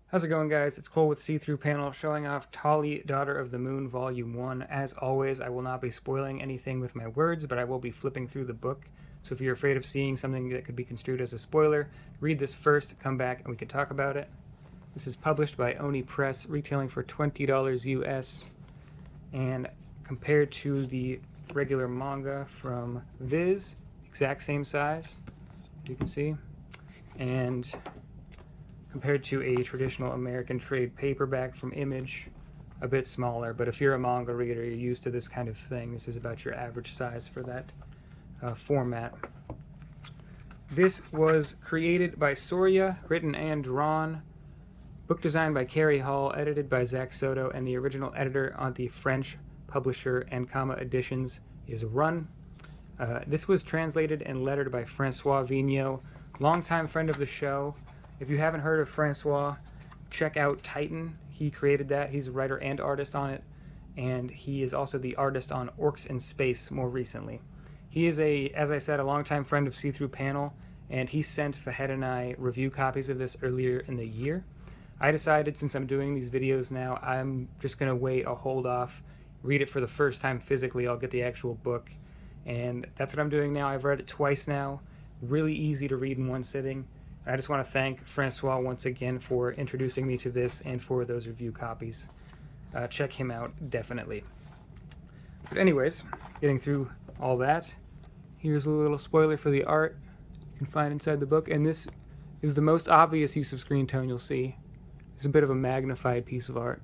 How's it going, guys? It's Cole with See-Through Panel showing off Talli, Daughter of the Moon, Volume 1. As always, I will not be spoiling anything with my words, but I will be flipping through the book. So if you're afraid of seeing something that could be construed as a spoiler, read this first, come back, and we can talk about it. This is published by Oni Press, retailing for $20 US, and compared to the regular manga from Viz, exact same size, as you can see, and compared to a traditional American trade paperback from Image, a bit smaller. But if you're a manga reader, you're used to this kind of thing. This is about your average size for that format. This was created by Sourya, written and drawn. Book designed by Carrie Hall, edited by Zach Soto, and the original editor on the French publisher Ankama Editions is Run. This was translated and lettered by Francois Vigneault, longtime friend of the show. If you haven't heard of Francois, check out Titan. He created that. He's a writer and artist on it, and he is also the artist on Orcs in Space more recently. He is, as I said, a longtime friend of See-Through Panel, and he sent Fahed and I review copies of this earlier in the year. I decided, since I'm doing these videos now, I'm just going to wait, I'll hold off, read it for the first time physically. I'll get the actual book, and that's what I'm doing now. I've read it twice now. Really easy to read in one sitting. I just want to thank Francois once again for introducing me to this and for those review copies. Check him out, definitely. But anyways, getting through all that, here's a little spoiler for the art you can find inside the book. And this is the most obvious use of screen tone you'll see. It's a bit of a magnified piece of art,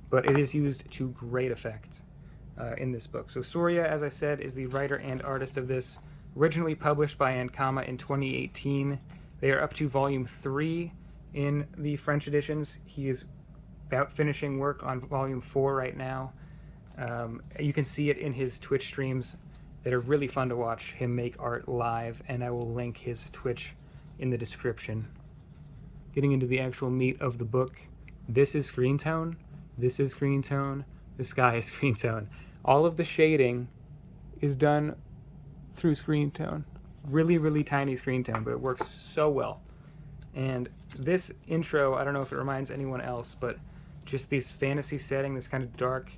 but it is used to great effect in this book. So Sourya, as I said, is the writer and artist of this, originally published by Ankama in 2018. They are up to Volume 3 in the French editions. He is about finishing work on Volume 4 right now. You can see it in his Twitch streams that are really fun to watch him make art live, and I will link his Twitch in the description. Getting into the actual meat of the book, this is screen tone, this is screen tone, the sky is screen tone. All of the shading is done through screen tone. Really, really tiny screen tone, but it works so well. And this intro, I don't know if it reminds anyone else, but just this fantasy setting, this kind of dark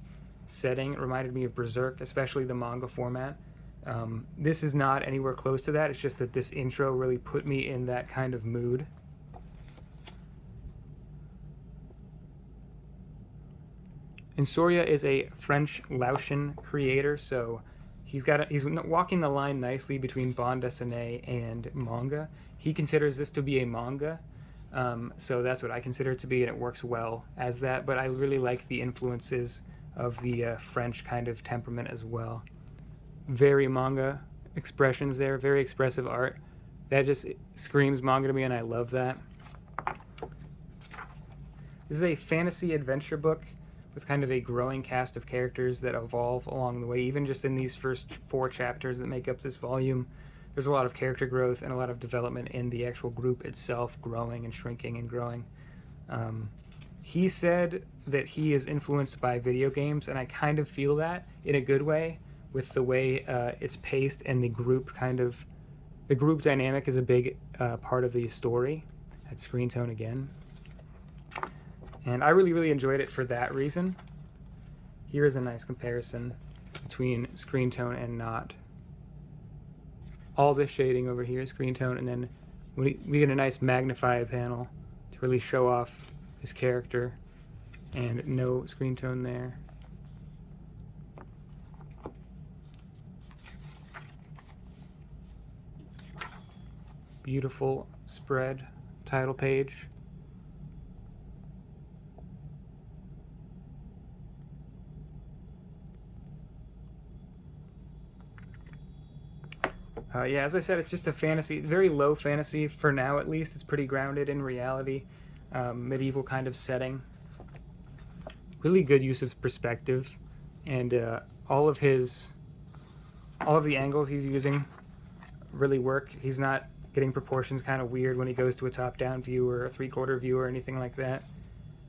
setting, reminded me of Berserk, especially the manga format. This is not anywhere close to that. It's just that this intro really put me in that kind of mood. And Sourya is a French Laotian creator, so he's walking the line nicely between bande dessinée and manga. He considers this to be a manga, so that's what I consider it to be, and it works well as that. But I really like the influences of the French kind of temperament as well. Very manga expressions there, very expressive art. That just screams manga to me, and I love that. This is a fantasy adventure book with kind of a growing cast of characters that evolve along the way. Even just in these first 4 chapters that make up this volume, there's a lot of character growth and a lot of development in the actual group itself, growing and shrinking and growing. He said that he is influenced by video games, and I kind of feel that in a good way, with the way it's paced, and the group dynamic is a big part of the story. That screen tone again. And I really, really enjoyed it for that reason. Here is a nice comparison between screen tone and not. All this shading over here is screen tone, and then we get a nice magnified panel to really show off his character, and no screen tone there. Beautiful spread title page. Yeah, as I said, it's just a fantasy, very low fantasy for now at least. It's pretty grounded in reality, medieval kind of setting. Really good use of perspective, and all of the angles he's using really work. He's not getting proportions kind of weird when he goes to a top-down view or a 3/4 view or anything like that,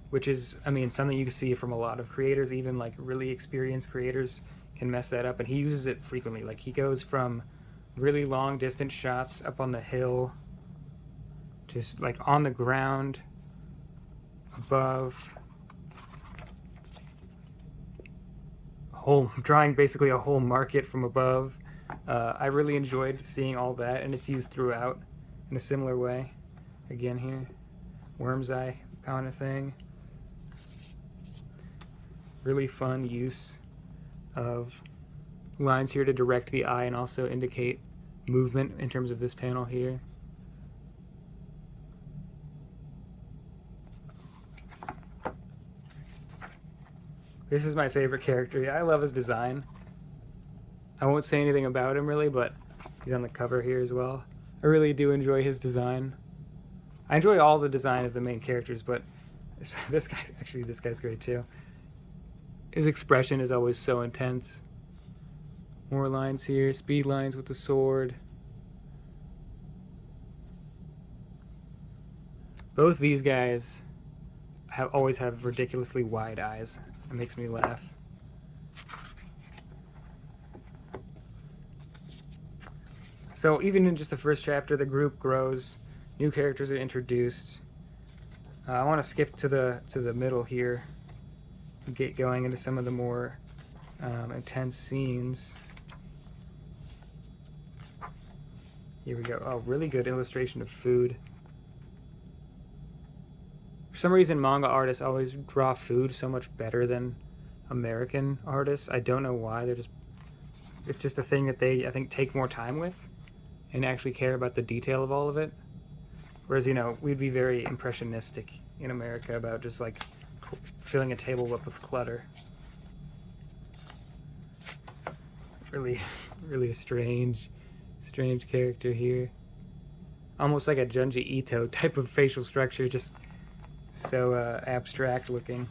which is, I mean, something you can see from a lot of creators. Even like really experienced creators can mess that up, and he uses it frequently. Like, he goes from really long distance shots up on the hill, just like on the ground, above. Drawing basically a whole market from above. I really enjoyed seeing all that, and it's used throughout in a similar way. Again here, worm's eye kind of thing. Really fun use of lines here to direct the eye and also indicate movement in terms of this panel here. This is my favorite character. I love his design. I won't say anything about him really, but he's on the cover here as well. I really do enjoy his design. I enjoy all the design of the main characters, but this guy's great too. His expression is always so intense. More lines here, speed lines with the sword. Both these guys always have ridiculously wide eyes. It makes me laugh. So even in just the first chapter, the group grows. New characters are introduced. I want to skip to the middle here and get going into some of the more intense scenes. Here we go. Oh, really good illustration of food. For some reason, manga artists always draw food so much better than American artists. I don't know why. It's just a thing that they, I think, take more time with and actually care about the detail of all of it. Whereas, you know, we'd be very impressionistic in America about just like filling a table up with clutter. Really a strange character here. Almost like a Junji Ito type of facial structure, just so abstract looking.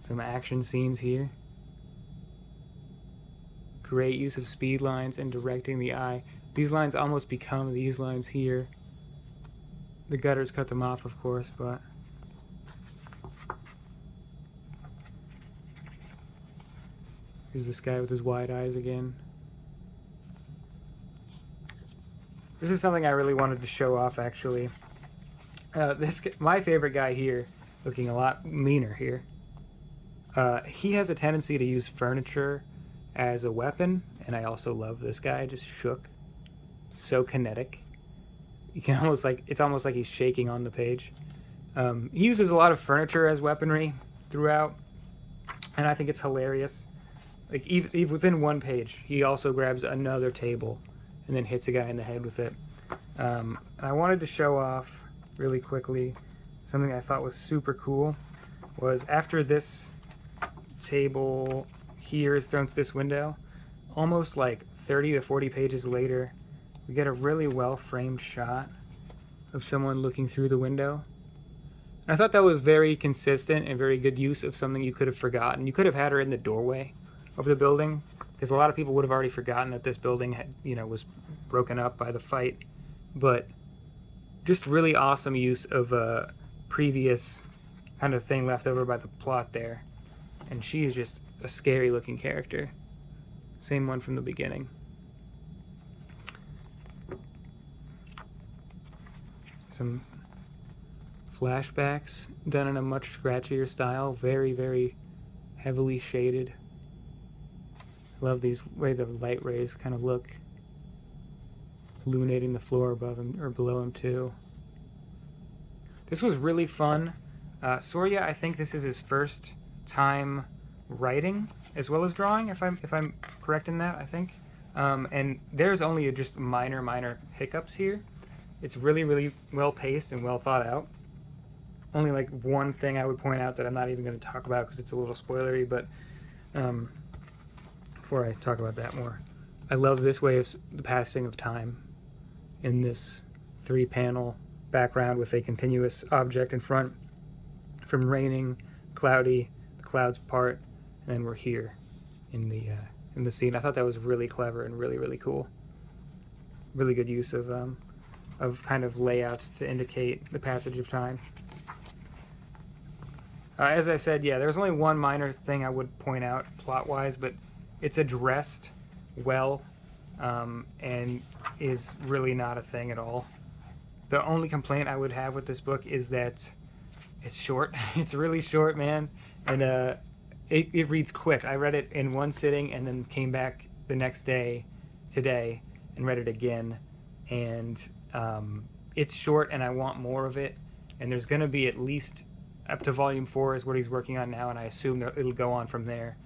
Some action scenes here. Great use of speed lines and directing the eye. These lines almost become these lines here. The gutters cut them off, of course, but here's this guy with his wide eyes again. This is something I really wanted to show off, actually. My favorite guy here, looking a lot meaner here. He has a tendency to use furniture as a weapon, and I also love this guy. Just shook, so kinetic. You can almost it's almost like he's shaking on the page. He uses a lot of furniture as weaponry throughout, and I think it's hilarious. Like even within one page, he also grabs another table and then hits a guy in the head with it. And I wanted to show off really quickly something I thought was super cool. Was after this table here is thrown to this window, almost like 30 to 40 pages later, we get a really well framed shot of someone looking through the window. And I thought that was very consistent and very good use of something you could have forgotten. You could have had her in the doorway of the building, because a lot of people would have already forgotten that this building had, was broken up by the fight. But just really awesome use of a previous kind of thing left over by the plot there. And she is just a scary looking character. Same one from the beginning. Some flashbacks done in a much scratchier style. Very, very heavily shaded. Love these way the light rays kind of look, illuminating the floor above him or below him too. This was really fun. Sourya, I think this is his first time writing as well as drawing, if I'm correct in that, I think. And there's only just minor hiccups here. It's really, really well paced and well thought out. Only like one thing I would point out that I'm not even going to talk about because it's a little spoilery, but before I talk about that more, I love this way of the passing of time in this 3-panel background with a continuous object in front. From raining, cloudy, the clouds part, and then we're here in the scene. I thought that was really clever and really, really cool. Really good use of kind of layouts to indicate the passage of time. As I said, yeah, there's only one minor thing I would point out plot-wise, but it's addressed well and is really not a thing at all. The only complaint I would have with this book is that it's short. It's really short, man, and it reads quick. I read it in one sitting and then came back the next day, today, and read it again. And it's short, and I want more of it. And there's going to be at least up to volume 4 is what he's working on now, and I assume that it'll go on from there.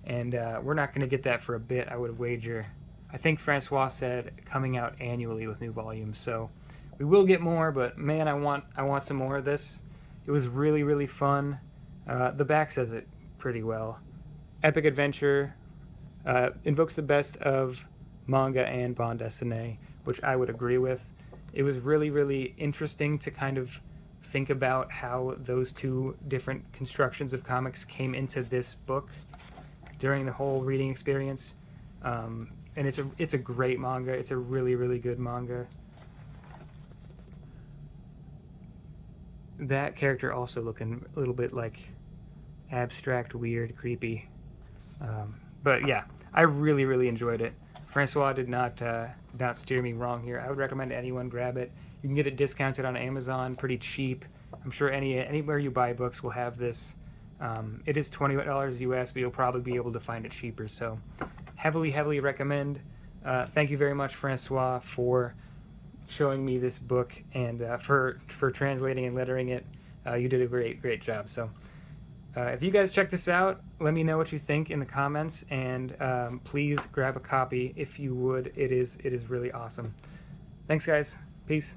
And we're not going to get that for a bit, I would wager. I think Francois said coming out annually with new volumes, so we will get more. But man, I want some more of this. It was really, really fun. The back says it pretty well. Epic adventure, invokes the best of manga and bande dessinée, which I would agree with. It was really, really interesting to kind of think about how those two different constructions of comics came into this book during the whole reading experience. And it's a great manga. It's a really, really good manga. That character also looking a little bit like abstract, weird, creepy. But yeah, I really, really enjoyed it. Francois did not steer me wrong here. I would recommend anyone grab it. You can get it discounted on Amazon, pretty cheap. I'm sure anywhere you buy books will have this. It is $20 US, but you'll probably be able to find it cheaper. So heavily, heavily recommend. Thank you very much, Francois, for showing me this book and for translating and lettering it. You did a great job. So if you guys check this out, let me know what you think in the comments, and please grab a copy if you would. It is really awesome. Thanks, guys. Peace.